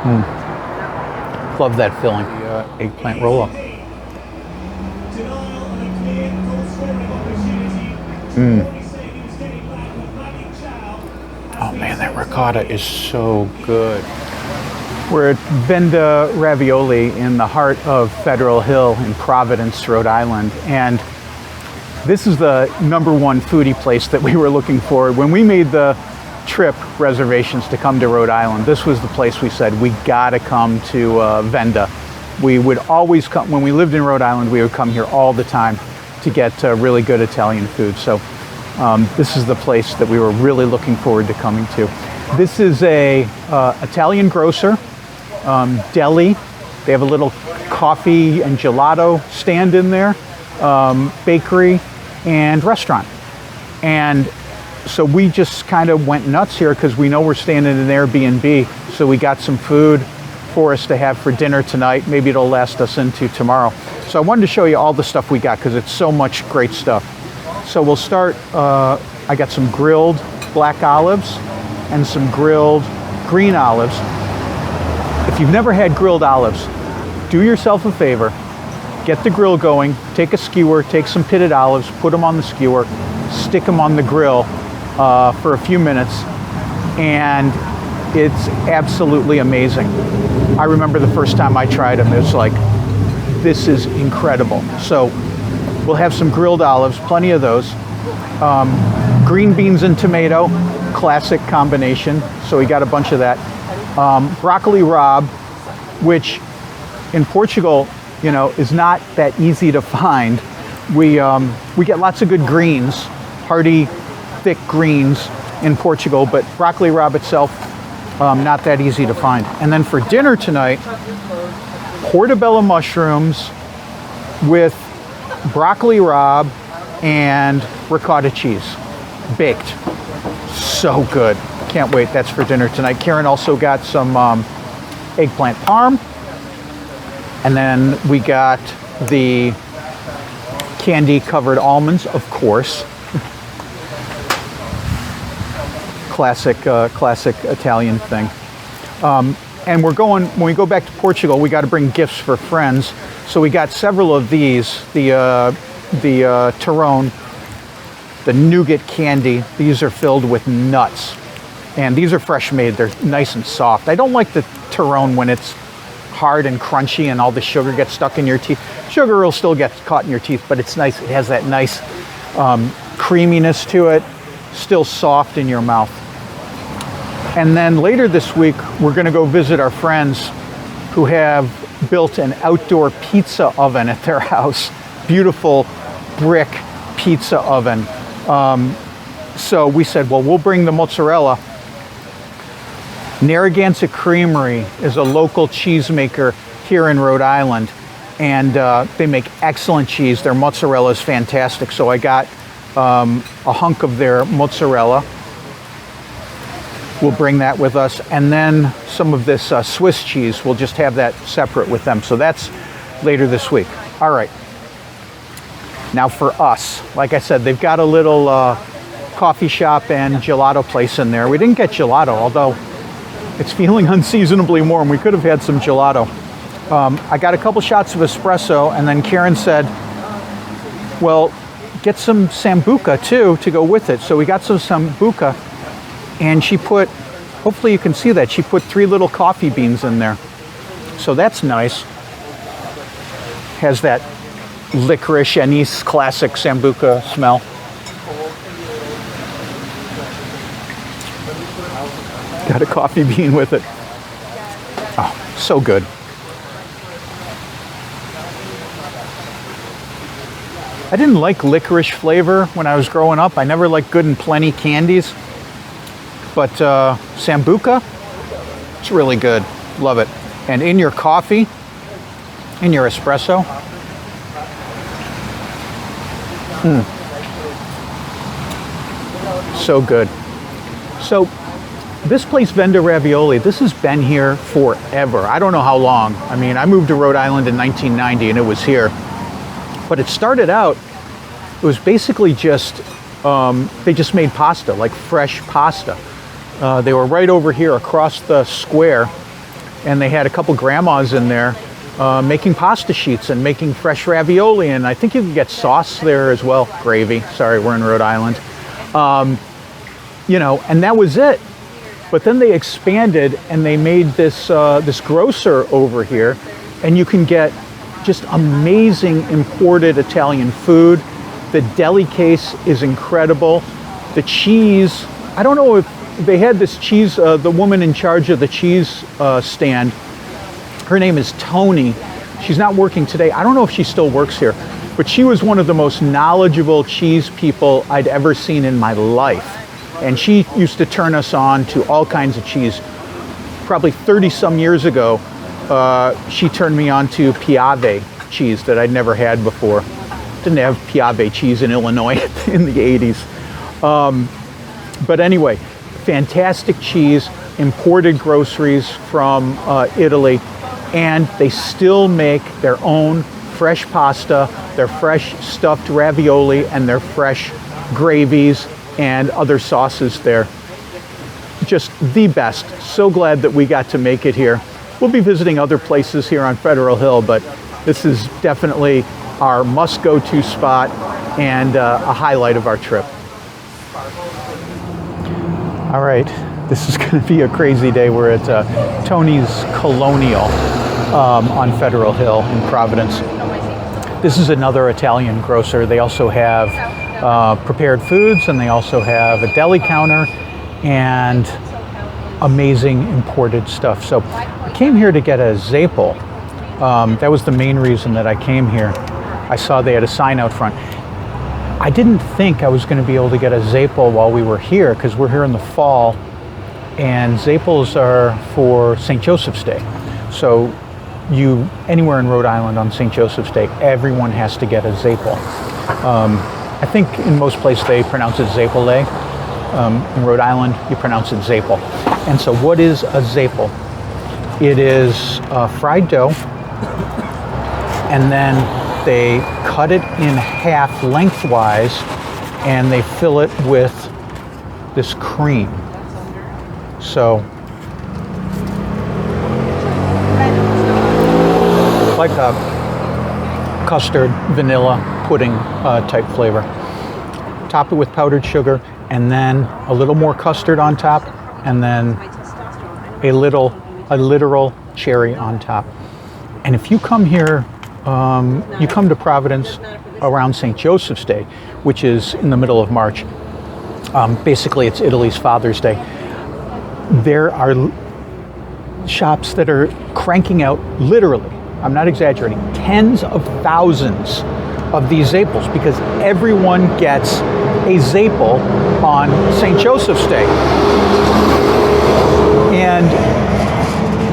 Love that filling. The eggplant roll-up. Oh man, that ricotta is so good. We're at Venda Ravioli in the heart of Federal Hill in Providence, Rhode Island. And this is the #1 foodie place that we were looking for. When we made the trip reservations to come to Rhode Island, this was the place we said, we gotta come to Venda. We would always come, when we lived in Rhode Island, we would come here all the time to get really good Italian food. So this is the place that we were really looking forward to coming to. This is a Italian grocer, deli. They have a little coffee and gelato stand in there, bakery and restaurant. And so we just kind of went nuts here because we know we're staying in an Airbnb. So we got some food for us to have for dinner tonight. Maybe it'll last us into tomorrow. So I wanted to show you all the stuff we got because it's so much great stuff. So we'll start, I got some grilled black olives and some grilled green olives. If you've never had grilled olives, do yourself a favor, get the grill going, take a skewer, take some pitted olives, put them on the skewer, stick them on the grill for a few minutes, and it's absolutely amazing. I remember the first time I tried them, it's like, this is incredible. So we'll have some grilled olives, plenty of those. Green beans and tomato, classic combination. So we got a bunch of that. Broccoli rabe, which in Portugal, you know, is not that easy to find. We get lots of good greens, hearty, thick greens in Portugal, but broccoli rabe itself, not that easy to find. And then for dinner tonight, portobello mushrooms with broccoli rabe and ricotta cheese, baked. So good. Can't wait. That's for dinner tonight. Karen also got some eggplant parm. And then we got the candy covered almonds, of course. Classic Italian thing. And we're going, when we go back to Portugal, we got to bring gifts for friends. So we got several of these, the Tyrone, the nougat candy. These are filled with nuts. And these are fresh made. They're nice and soft. I don't like the Tyrone when it's hard and crunchy and all the sugar gets stuck in your teeth. Sugar will still get caught in your teeth, but it's nice. It has that nice creaminess to it, still soft in your mouth. And then later this week, we're going to go visit our friends who have built an outdoor pizza oven at their house. Beautiful brick pizza oven. So we said, well, we'll bring the mozzarella. Narragansett Creamery is a local cheesemaker here in Rhode Island, and they make excellent cheese. Their mozzarella is fantastic. So I got a hunk of their mozzarella. We'll bring that with us, and then some of this Swiss cheese. We'll just have that separate with them. So that's later this week. All right. Now for us, like I said, they've got a little coffee shop and gelato place in there. We didn't get gelato, although it's feeling unseasonably warm. We could have had some gelato. I got a couple shots of espresso, and then Karen said, well, get some Sambuca too to go with it. So we got some Sambuca, and she put, hopefully you can see that, she put 3 little coffee beans in there. So that's nice. Has that licorice anise classic Sambuca smell. Got a coffee bean with it. Oh, so good. I didn't like licorice flavor when I was growing up. I never liked Good and Plenty candies. But Sambuca, it's really good. Love it. And in your coffee, in your espresso. So good. So this place, Venda Ravioli, this has been here forever. I don't know how long. I mean, I moved to Rhode Island in 1990 and it was here. But it started out, it was basically just, they just made pasta, like fresh pasta. They were right over here across the square. and they had a couple grandmas in there making pasta sheets and making fresh ravioli, and I think you can get sauce there as well, gravy. Sorry, we're in Rhode Island. You know, and that was it. But then they expanded and they made this this grocer over here, and you can get just amazing imported Italian food. The deli case is incredible. The cheese, I don't know if they had this cheese, the woman in charge of the cheese stand, her name is Tony. She's not working today. I don't know if she still works here, but she was one of the most knowledgeable cheese people I'd ever seen in my life. And she used to turn us on to all kinds of cheese. Probably 30 some years ago, she turned me on to Piave cheese that I'd never had before. Didn't have Piave cheese in Illinois in the 80s. But anyway, fantastic cheese, imported groceries from Italy, and they still make their own fresh pasta, their fresh stuffed ravioli, and their fresh gravies and other sauces there. Just the best. So glad that we got to make it here. We'll be visiting other places here on Federal Hill, but this is definitely our must-go-to spot and a highlight of our trip. All right, this is going to be a crazy day. We're at Tony's Colonial on Federal Hill in Providence. This is another Italian grocer. They also have prepared foods, and they also have a deli counter and amazing imported stuff. So I came here to get a Zeppole. That was the main reason that I came here. I saw they had a sign out front. I didn't think I was going to be able to get a Zeppole while we were here, because we're here in the fall, and Zeppoles are for St. Joseph's Day. So anywhere in Rhode Island on St. Joseph's Day, everyone has to get a Zeppole. I think in most places they pronounce it Zeppole. In Rhode Island, you pronounce it Zeppole. And so what is a Zeppole? It is fried dough, and then they cut it in half lengthwise, and they fill it with this cream. So, like a custard, vanilla, pudding type flavor. Top it with powdered sugar, and then a little more custard on top, and then a literal cherry on top. And if you come here, you come to Providence around St. Joseph's Day, which is in the middle of March. Basically, it's Italy's Father's Day. There are shops that are cranking out, literally, I'm not exaggerating, tens of thousands of these Zeppoles, because everyone gets a Zeppole on St. Joseph's Day. And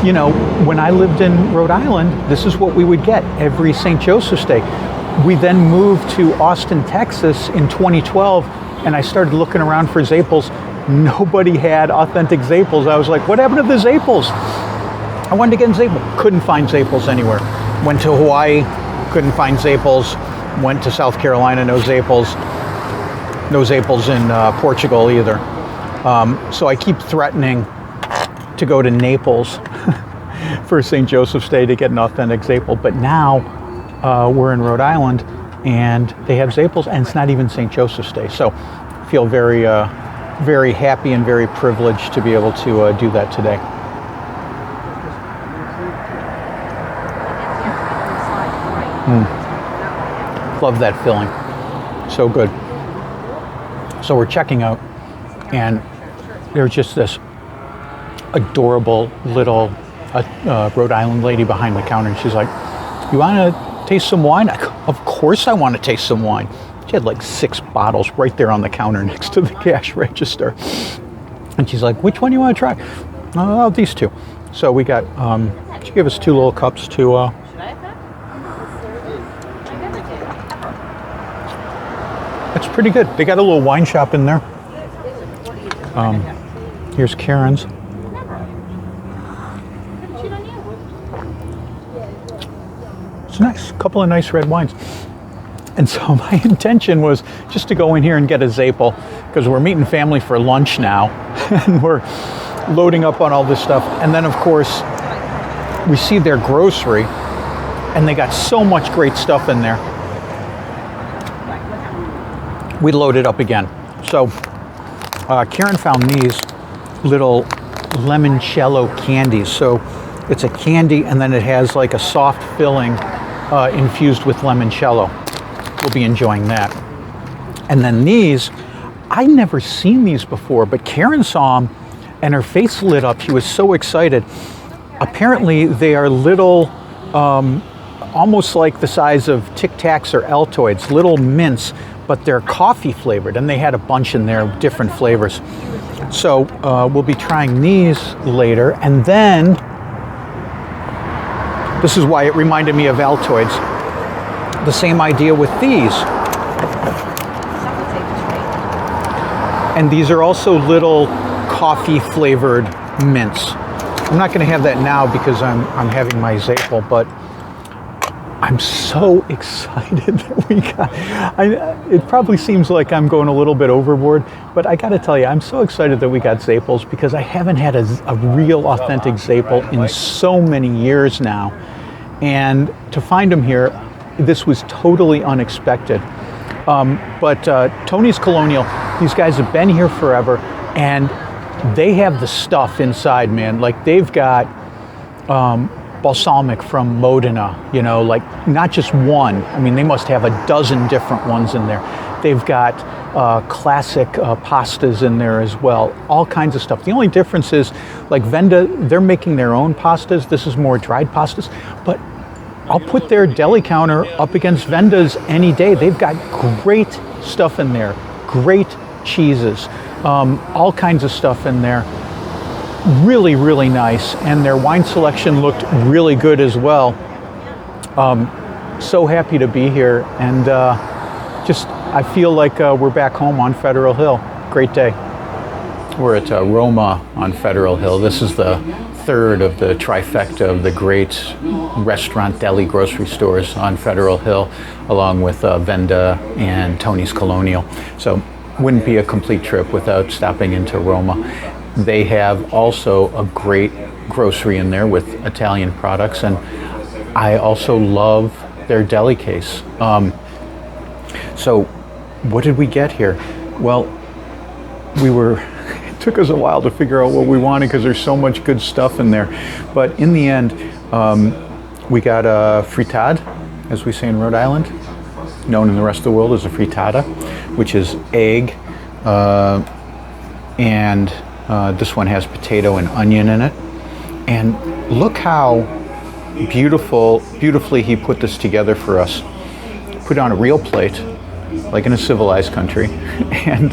you know, when I lived in Rhode Island, this is what we would get every St. Joseph's Day. We then moved to Austin, Texas in 2012, and I started looking around for Zeppoles. Nobody had authentic Zeppoles. I was like, what happened to the Zeppoles? I wanted to get a Zeppole. Couldn't find Zeppoles anywhere. Went to Hawaii, couldn't find Zeppoles. Went to South Carolina, no Zeppoles. No Zeppoles in Portugal either. So I keep threatening to go to Naples for St. Joseph's Day to get an authentic Zeppole. But now we're in Rhode Island, and they have Zeppoles, and it's not even St. Joseph's Day. So I feel very, very happy and very privileged to be able to do that today. Love that filling. So good. So we're checking out, and there's just this adorable little Rhode Island lady behind the counter, and she's like, you want to taste some wine? Of course I want to taste some wine. She had like 6 bottles right there on the counter next to the cash register. And she's like, which one do you want to try? Oh, these 2. So we got, she gave us 2 little cups to, it's pretty good. They got a little wine shop in there. Here's Karen's. It's nice. A couple of nice red wines. And so my intention was just to go in here and get a Zeppole, because we're meeting family for lunch now, and we're loading up on all this stuff. And then, of course, we see their grocery, and they got so much great stuff in there. We load it up again. So Karen found these little limoncello candies. So it's a candy, and then it has like a soft filling infused with limoncello. We'll be enjoying that. And then these, I'd never seen these before, but Karen saw them and her face lit up. She was so excited. Apparently they are little, almost like the size of Tic Tacs or Altoids, little mints, but they're coffee flavored, and they had a bunch in there, different flavors. So we'll be trying these later. And then, this is why it reminded me of Altoids. The same idea with these. And these are also little coffee flavored mints. I'm not going to have that now because I'm having my Zeppole, but I'm so excited that we got, it probably seems like I'm going a little bit overboard, but I got to tell you, I'm so excited that we got Zeppoles because I haven't had a real authentic Zeppole in so many years now. And to find them here, this was totally unexpected. But Tony's Colonial, these guys have been here forever, and they have the stuff inside, man. Like they've got balsamic from Modena, you know, like not just one. I mean, they must have a dozen different ones in there. They've got classic pastas in there as well, all kinds of stuff. The only difference is, like Venda, they're making their own pastas. This is more dried pastas, but I'll put their deli counter up against Venda's any day. They've got great stuff in there, great cheeses, all kinds of stuff in there. Really, really nice. And their wine selection looked really good as well. So happy to be here. And I feel like we're back home on Federal Hill. Great day. We're at Roma on Federal Hill. This is the third of the trifecta of the great restaurant, deli, grocery stores on Federal Hill, along with Venda and Tony's Colonial. So wouldn't be a complete trip without stopping into Roma. They have also a great grocery in there with Italian products, and I also love their deli case. So what did we get here? Well, it took us a while to figure out what we wanted because there's so much good stuff in there. But in the end, we got a frittata, as we say in Rhode Island, known in the rest of the world as a frittata, which is egg, and this one has potato and onion in it. And look how beautifully he put this together for us. Put it on a real plate, like in a civilized country, and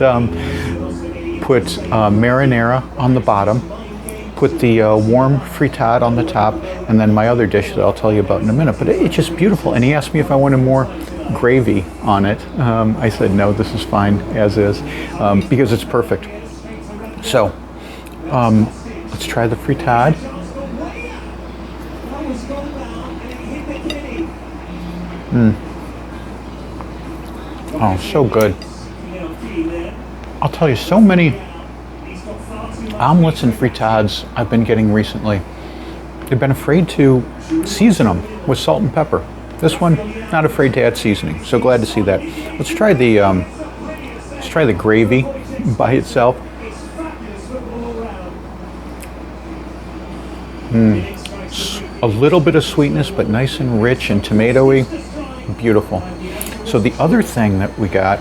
put marinara on the bottom, put the warm frittata on the top, and then my other dish that I'll tell you about in a minute. But it's just beautiful. And he asked me if I wanted more gravy on it. I said no, this is fine as is, because it's perfect. So let's try the frittata. Oh, so good. I'll tell you, so many omelets and frittatas I've been getting recently, they've been afraid to season them with salt and pepper. This one, not afraid to add seasoning. So glad to see that. Let's try the gravy by itself. A little bit of sweetness, but nice and rich and tomatoey. Beautiful. So the other thing that we got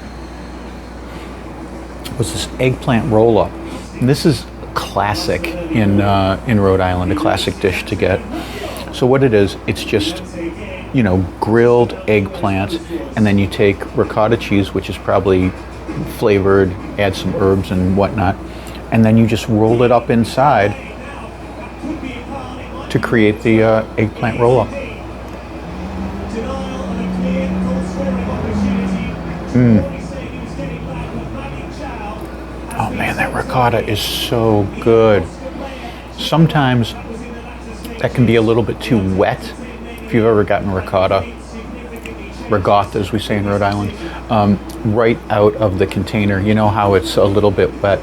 was this eggplant roll-up. And this is classic in Rhode Island, a classic dish to get. So what it is, it's just, you know, grilled eggplant, and then you take ricotta cheese, which is probably flavored, add some herbs and whatnot, and then you just roll it up inside to create the eggplant roll-up. Oh man, that ricotta is so good. Sometimes that can be a little bit too wet. If you've ever gotten ricotta, as we say in Rhode Island, right out of the container, you know how it's a little bit wet.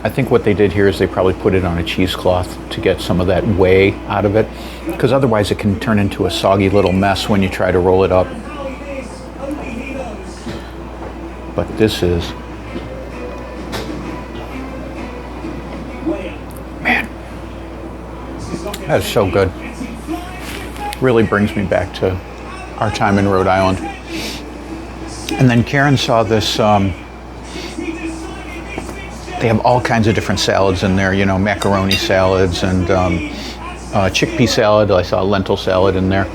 I think what they did here is they probably put it on a cheesecloth to get some of that whey out of it, because otherwise it can turn into a soggy little mess when you try to roll it up. But this is, man, that is so good. Really brings me back to our time in Rhode Island. And then Karen saw this, they have all kinds of different salads in there, you know, macaroni salads and chickpea salad. I saw lentil salad in there.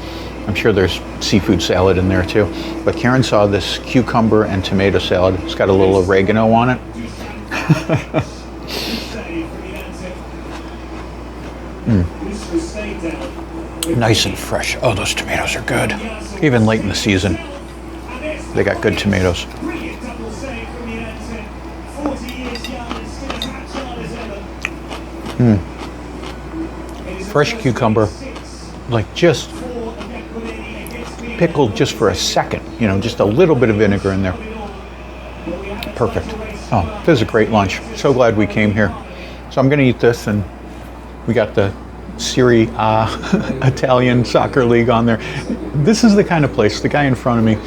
I'm sure there's seafood salad in there too. But Karen saw this cucumber and tomato salad. It's got a little oregano on it. Nice and fresh. Oh, those tomatoes are good. Even late in the season, they got good tomatoes. Fresh cucumber, like just pickled just for a second, you know, just a little bit of vinegar in there. Perfect. Oh, this is a great lunch. So glad we came here. So I'm going to eat this, and we got the Serie A Italian soccer league on there. This is the kind of place, the guy in front of me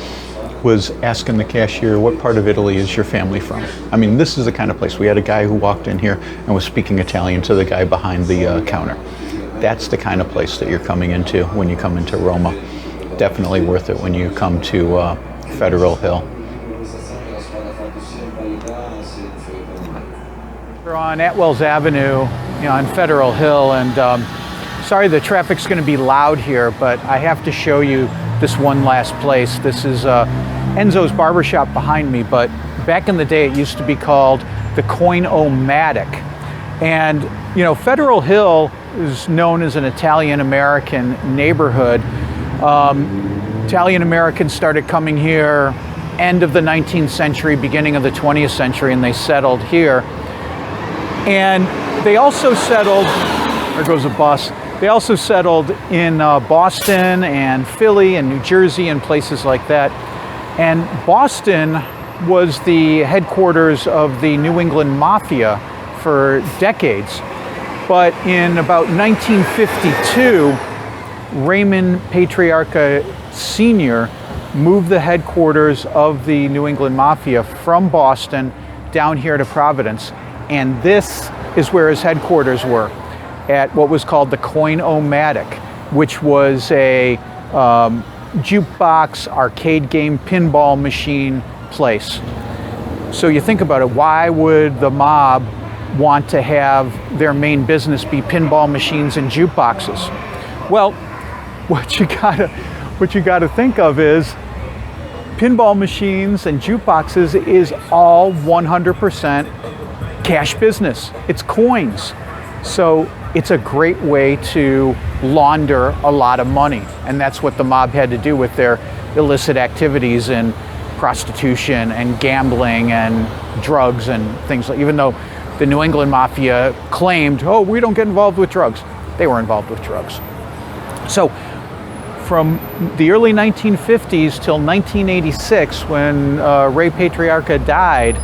was asking the cashier, what part of Italy is your family from? I mean, this is the kind of place. We had a guy who walked in here and was speaking Italian to the guy behind the counter. That's the kind of place that you're coming into when you come into Roma. Definitely worth it when you come to Federal Hill. We're on Atwells Avenue, you know, on Federal Hill, and sorry the traffic's going to be loud here, but I have to show you this one last place. This is Enzo's barbershop behind me, but back in the day it used to be called the Coinomatic. And you know, Federal Hill is known as an Italian-American neighborhood. Italian-Americans started coming here end of the 19th century, beginning of the 20th century, and they settled here. And they also settled, there goes a bus, they also settled in Boston and Philly and New Jersey and places like that. And Boston was the headquarters of the New England Mafia for decades. But in about 1952, Raymond Patriarca Sr. moved the headquarters of the New England Mafia from Boston down here to Providence. And this is where his headquarters were, at what was called the Coinomatic, which was a jukebox, arcade game, pinball machine place. So you think about it, why would the mob want to have their main business be pinball machines and jukeboxes? Well, what you gotta think of is pinball machines and jukeboxes is all 100% cash business. It's coins. So it's a great way to launder a lot of money. And that's what the mob had to do with their illicit activities in prostitution and gambling and drugs and things like, even though the New England Mafia claimed, oh, we don't get involved with drugs. They were involved with drugs. So from the early 1950s till 1986, when Ray Patriarca died,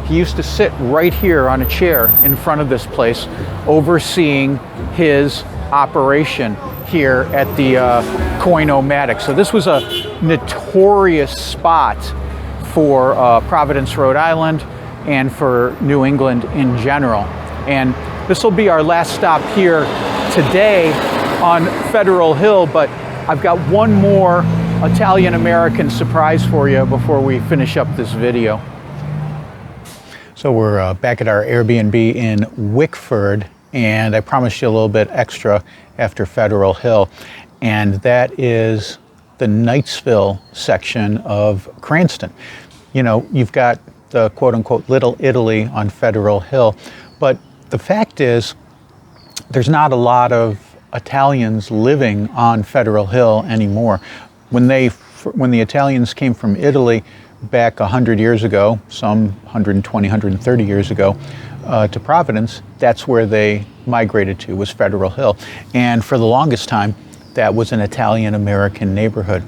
he used to sit right here on a chair in front of this place, overseeing his operation here at the Coinomatic. So this was a notorious spot for Providence, Rhode Island, and for New England in general. And this will be our last stop here today on Federal Hill, but I've got one more Italian-American surprise for you before we finish up this video. So we're back at our Airbnb in Wickford, and I promised you a little bit extra after Federal Hill, and that is the Knightsville section of Cranston. You know, you've got the quote-unquote Little Italy on Federal Hill, but the fact is there's not a lot of Italians living on Federal Hill anymore. When the Italians came from Italy back 100 years ago, some 120, 130 years ago, to Providence, that's where they migrated to, was Federal Hill. And for the longest time, that was an Italian-American neighborhood.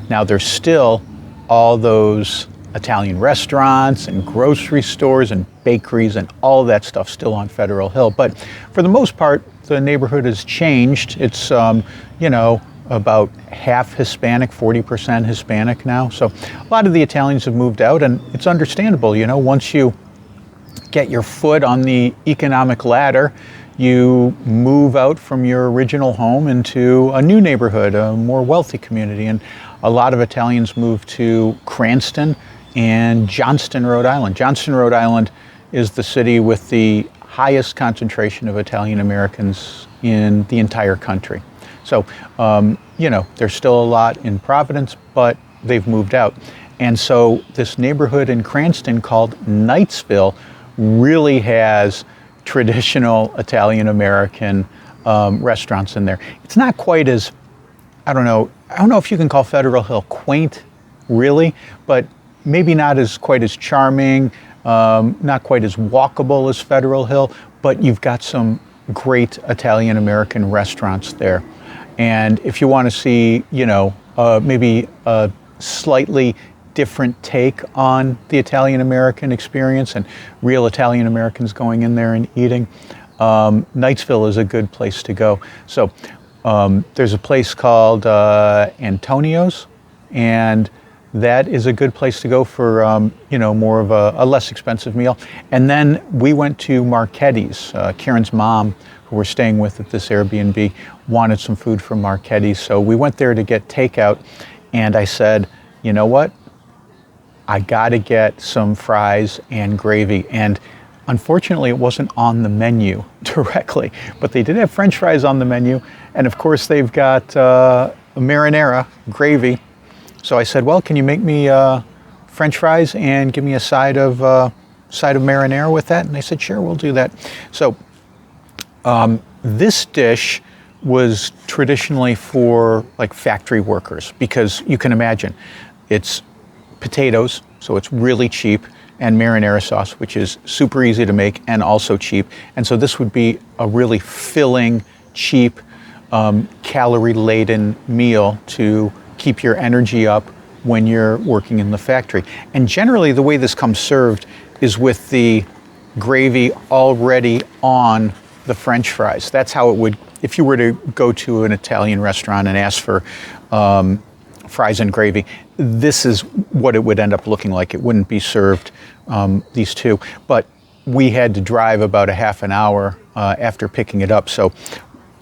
Now there's still all those Italian restaurants and grocery stores and bakeries and all of that stuff still on Federal Hill. But for the most part, the neighborhood has changed. It's, you know, about half Hispanic, 40% Hispanic now. So a lot of the Italians have moved out, and it's understandable. You know, once you get your foot on the economic ladder, you move out from your original home into a new neighborhood, a more wealthy community. And a lot of Italians moved to Cranston and Johnston, Rhode Island. Johnston, Rhode Island is the city with the highest concentration of Italian Americans in the entire country. So, you know, there's still a lot in Providence, but they've moved out. And so this neighborhood in Cranston called Knightsville really has traditional Italian American restaurants in there. It's not quite as, I don't know if you can call Federal Hill quaint, really, but maybe not as quite as charming, not quite as walkable as Federal Hill, but you've got some great Italian American restaurants there. And if you want to see, you know, maybe a slightly different take on the Italian American experience and real Italian Americans going in there and eating, Knightsville is a good place to go. So there's a place called Antonio's, and that is a good place to go for, you know, more of a less expensive meal. And then we went to Marchetti's. Karen's mom, who we're staying with at this Airbnb, wanted some food from Marchetti's. So we went there to get takeout, and I said, you know what? I gotta get some fries and gravy. And unfortunately, it wasn't on the menu directly, but they did have French fries on the menu. And of course, they've got a marinara gravy. So I said, well, can you make me French fries and give me a side of marinara with that? And they said, sure, we'll do that. So this dish was traditionally for like factory workers, because you can imagine it's potatoes, so it's really cheap, and marinara sauce, which is super easy to make and also cheap. And so this would be a really filling, cheap, calorie-laden meal to keep your energy up when you're working in the factory. And generally the way this comes served is with the gravy already on the French fries. That's how it would, if you were to go to an Italian restaurant and ask for fries and gravy, this is what it would end up looking like. It wouldn't be served these two. But we had to drive about a half an hour after picking it up, so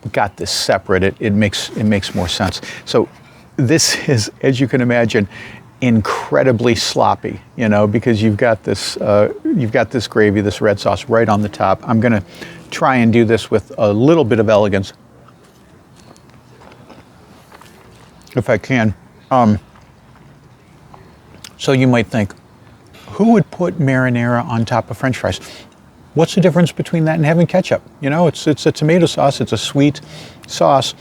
we got this separate. It makes more sense. So this is, as you can imagine, incredibly sloppy, you know, because you've got this gravy, this red sauce right on the top. I'm gonna try and do this with a little bit of elegance, if I can. So you might think, who would put marinara on top of French fries? What's the difference between that and having ketchup? You know, it's a tomato sauce, it's a sweet sauce,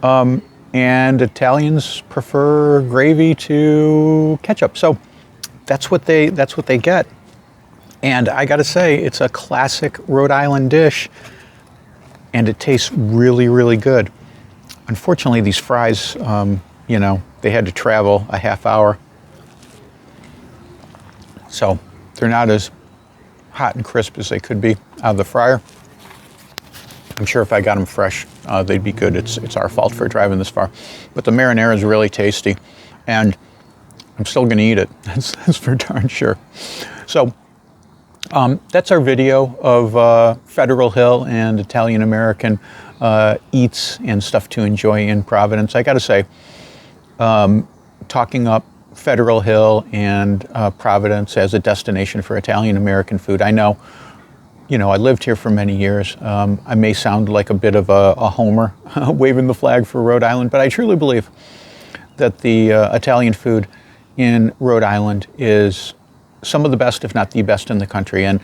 and Italians prefer gravy to ketchup. So that's what they get. And I gotta say, it's a classic Rhode Island dish, and it tastes really, really good. Unfortunately, these fries, you know, they had to travel a half hour, so they're not as hot and crisp as they could be out of the fryer. I'm sure if I got them fresh, they'd be good. It's our fault for driving this far. But the marinara is really tasty, and I'm still gonna eat it. That's for darn sure. So that's our video of Federal Hill and Italian American eats and stuff to enjoy in Providence. I gotta say, talking up Federal Hill and Providence as a destination for Italian American food. I know, you know, I lived here for many years. I may sound like a bit of a homer waving the flag for Rhode Island, but I truly believe that the Italian food in Rhode Island is some of the best, if not the best in the country. And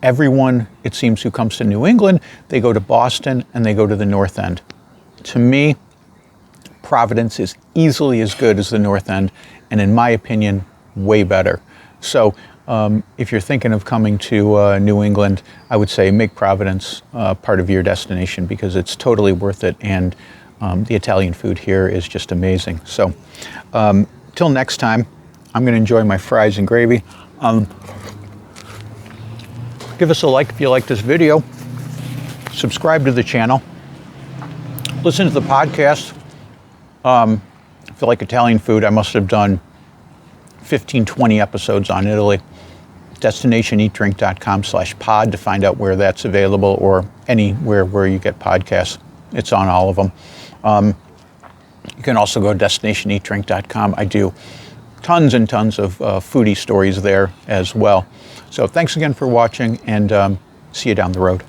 everyone, it seems, who comes to New England, they go to Boston and they go to the North End. To me, Providence is easily as good as the North End, and in my opinion, way better. So if you're thinking of coming to New England, I would say make Providence part of your destination, because it's totally worth it, and the Italian food here is just amazing. So till next time, I'm going to enjoy my fries and gravy. Give us a like if you like this video. Subscribe to the channel. Listen to the podcast. If you like Italian food, I must have done 15, 20 episodes on Italy. DestinationEatDrink.com/pod to find out where that's available, or anywhere where you get podcasts. It's on all of them. You can also go to DestinationEatDrink.com. I do tons and tons of foodie stories there as well. So thanks again for watching, and see you down the road.